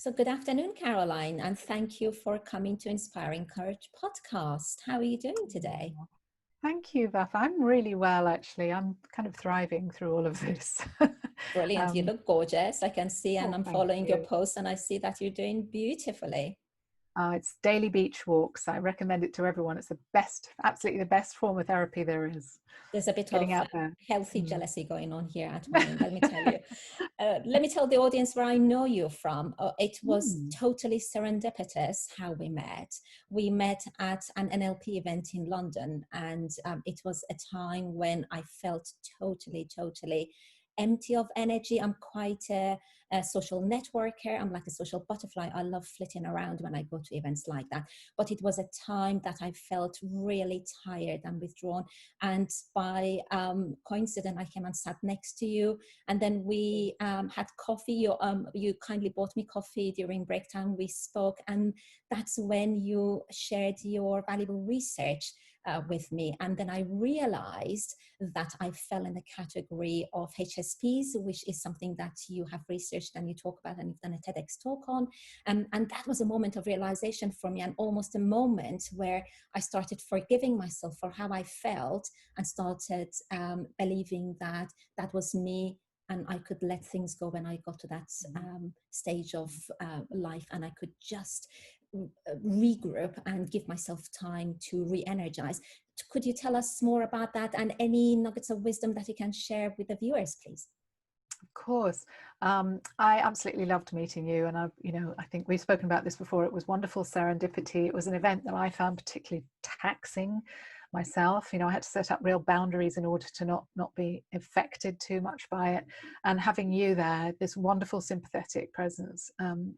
So good afternoon, Caroline, and thank you for coming to Inspiring Courage podcast. How are you doing today? Thank you, Vafa. I'm really well, actually. I'm kind of thriving through all of this. Brilliant. You um, look gorgeous. I can see, and oh, I'm thank following your you. post, and I see that you're doing beautifully. It's daily beach walks. I recommend it to everyone. It's the best, absolutely the best form of therapy there is. There's a bit Getting of out there. healthy Mm. jealousy going on here at my end, let me tell you. Let me tell the audience where I know you from. It was Mm. totally serendipitous how we met. We met at an NLP event in London, and it was a time when I felt totally empty of energy. I'm quite a social networker. I'm like a social butterfly. I love flitting around when I go to events like that. But it was a time that I felt really tired and withdrawn. And by coincidence, I came and sat next to you, and then we had coffee. You kindly bought me coffee during break time. We spoke, and that's when you shared your valuable research with me. And then I realized that I fell in the category of HSPs, which is something that you have researched and you talk about and you've done a TEDx talk on. And that was a moment of realization for me, and almost a moment where I started forgiving myself for how I felt and started believing that that was me, and I could let things go when I got to that stage of life, and I could just regroup and give myself time to re-energize. Could you tell us more about that, and any nuggets of wisdom that you can share with the viewers, please? Of course. I absolutely loved meeting you. And I think we've spoken about this before. It was wonderful serendipity. It was an event that I found particularly taxing myself. I had to set up real boundaries in order to not be affected too much by it. And having you there, this wonderful sympathetic presence,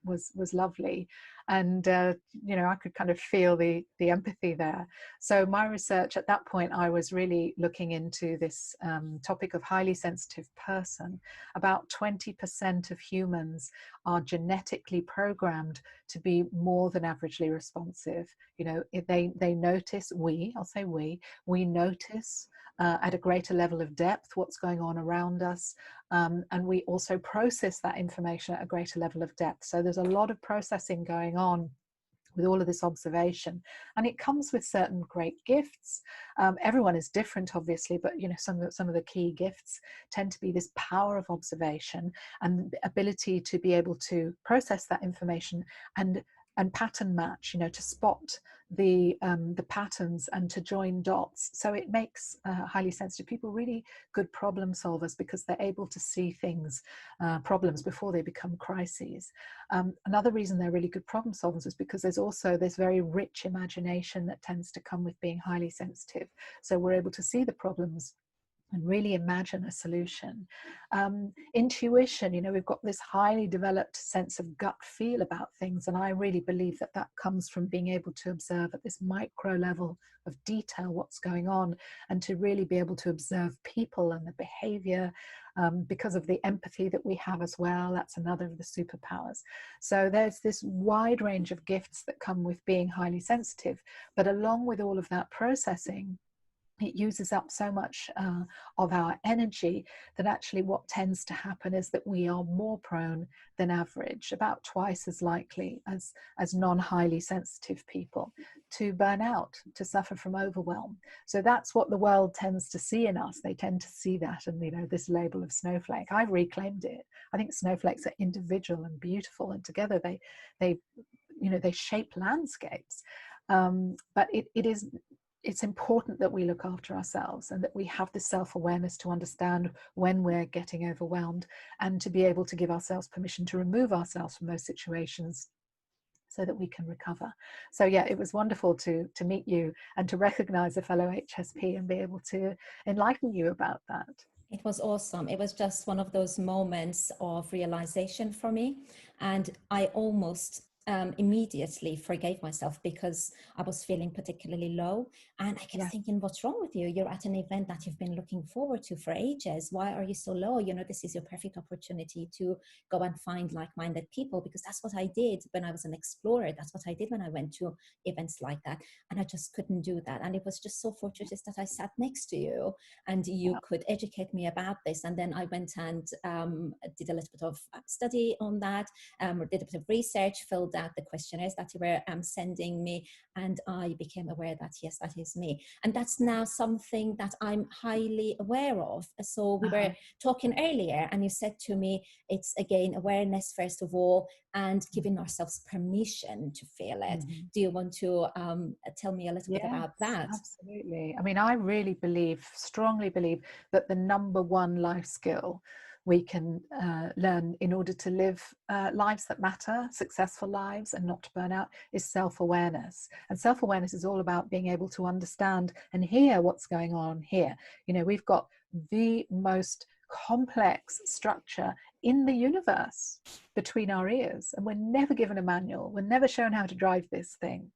was lovely. And I could kind of feel the empathy there. So my research at that point, I was really looking into this topic of highly sensitive person. About 20% of humans are genetically programmed to be more than averagely responsive. If they notice, I'll say we notice at a greater level of depth what's going on around us, and we also process that information at a greater level of depth. So there's a lot of processing going on with all of this observation, and it comes with certain great gifts. Everyone is different, obviously, but some of the key gifts tend to be this power of observation and the ability to be able to process that information and pattern match, to spot the patterns and to join dots. So it makes highly sensitive people really good problem solvers, because they're able to see things, problems, before they become crises. Another reason they're really good problem solvers is because there's also this very rich imagination that tends to come with being highly sensitive. So we're able to see the problems and really imagine a solution. Intuition, we've got this highly developed sense of gut feel about things, and I really believe that that comes from being able to observe at this micro level of detail what's going on, and to really be able to observe people and the behavior, because of the empathy that we have as well. That's another of the superpowers. So there's this wide range of gifts that come with being highly sensitive, but along with all of that processing, it uses up so much of our energy that actually what tends to happen is that we are more prone than average, about twice as likely as non-highly sensitive people, to burn out, to suffer from overwhelm. So that's what the world tends to see in us. They tend to see that, and this label of snowflake. I've reclaimed it. I think snowflakes are individual and beautiful, and together they shape landscapes. But it's important that we look after ourselves, and that we have the self-awareness to understand when we're getting overwhelmed, and to be able to give ourselves permission to remove ourselves from those situations so that we can recover. So yeah, it was wonderful to meet you and to recognize a fellow HSP and be able to enlighten you about that. It was awesome. It was just one of those moments of realization for me. And I almost immediately forgave myself because I was feeling particularly low. And I kept Yeah. thinking, what's wrong with you? You're at an event that you've been looking forward to for ages. Why are you so low? You know, this is your perfect opportunity to go and find like-minded people, because that's what I did when I was an explorer. That's what I did when I went to events like that. And I just couldn't do that. And it was just so fortuitous that I sat next to you and you could educate me about this. And then I went and did a little bit of study on that, did a bit of research, filled out the questionnaires that you were sending me, and I became aware that yes, that is me. And that's now something that I'm highly aware of. So we were talking earlier and you said to me, it's again awareness first of all, and giving ourselves permission to feel it. Do you want to tell me a little bit about that? Absolutely. I mean, I really believe, strongly believe, that the number one life skill we can learn in order to live lives that matter, successful lives, and not to burn out, is self-awareness. And self-awareness is all about being able to understand and hear what's going on here. You know, we've got the most complex structure in the universe between our ears, and we're never given a manual. We're never shown how to drive this thing.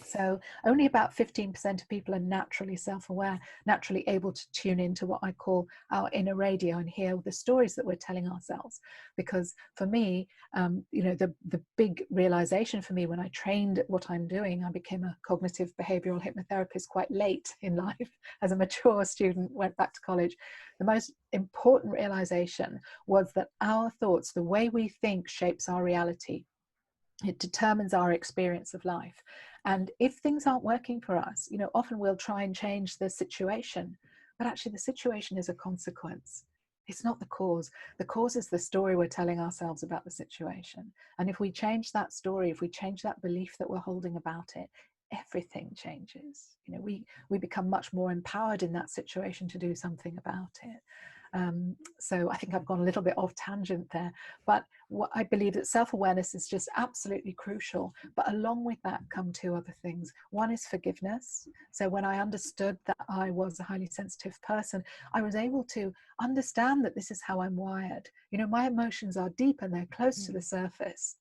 So only about 15% of people are naturally self-aware, naturally able to tune into what I call our inner radio and hear the stories that we're telling ourselves. Because for me, you know, the big realization for me when I trained at what I'm doing, I became a cognitive behavioral hypnotherapist quite late in life as a mature student, went back to college. The most important realization was that our thoughts, the way we think, shapes our reality. It determines our experience of life. And if things aren't working for us, you know, often we'll try and change the situation, but actually the situation is a consequence. It's not the cause. The cause is the story we're telling ourselves about the situation. And if we change that story, if we change that belief that we're holding about it, everything changes. You know, we become much more empowered in that situation to do something about it. So I think I've gone a little bit off tangent there, but what I believe that self-awareness is just absolutely crucial. But along with that come two other things. One is forgiveness. So when I understood that I was a highly sensitive person, I was able to understand that this is how I'm wired. You know, my emotions are deep and they're close to the surface.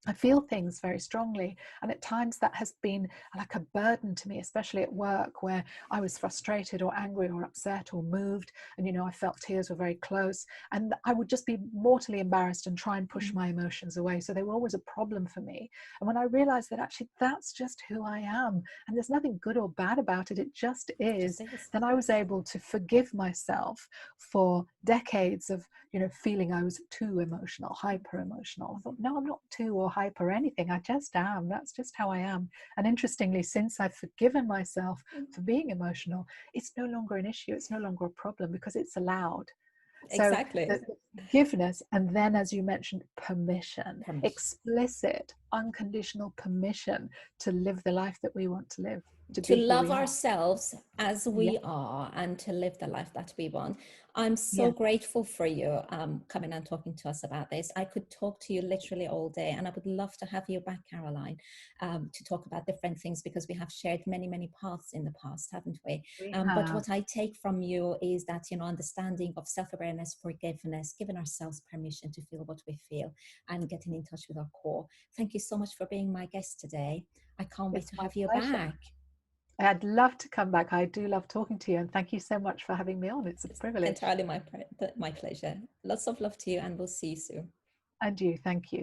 I feel things very strongly, and at times that has been like a burden to me, especially at work, where I was frustrated or angry or upset or moved, and you know, I felt tears were very close, and I would just be mortally embarrassed and try and push my emotions away. So they were always a problem for me. And when I realized that actually that's just who I am, and there's nothing good or bad about it, it just is, then I was able to forgive myself for decades of, you know, feeling I was too emotional, hyper emotional. I thought, no, I'm not too or hyper anything. I just am. That's just how I am. And interestingly, since I've forgiven myself for being emotional, it's no longer an issue. It's no longer a problem because it's allowed. So Exactly. the forgiveness, and then, as you mentioned, permission, explicit, unconditional permission to live the life that we want to live, to be who love we are. ourselves as Yeah. we are and to live the life that we want. I'm so Yeah. grateful for you coming and talking to us about this. I could talk to you literally all day, and I would love to have you back, Caroline, to talk about different things, because we have shared many, many paths in the past, haven't we? But what I take from you is that, you know, understanding of self-awareness, forgiveness, giving ourselves permission to feel what we feel, and getting in touch with our core. Thank you so much for being my guest today. I can't wait to have you back. I'd love to come back. I do love talking to you, and thank you so much for having me on. It's a privilege. Entirely my pleasure. Lots of love to you, and we'll see you soon. And you, thank you.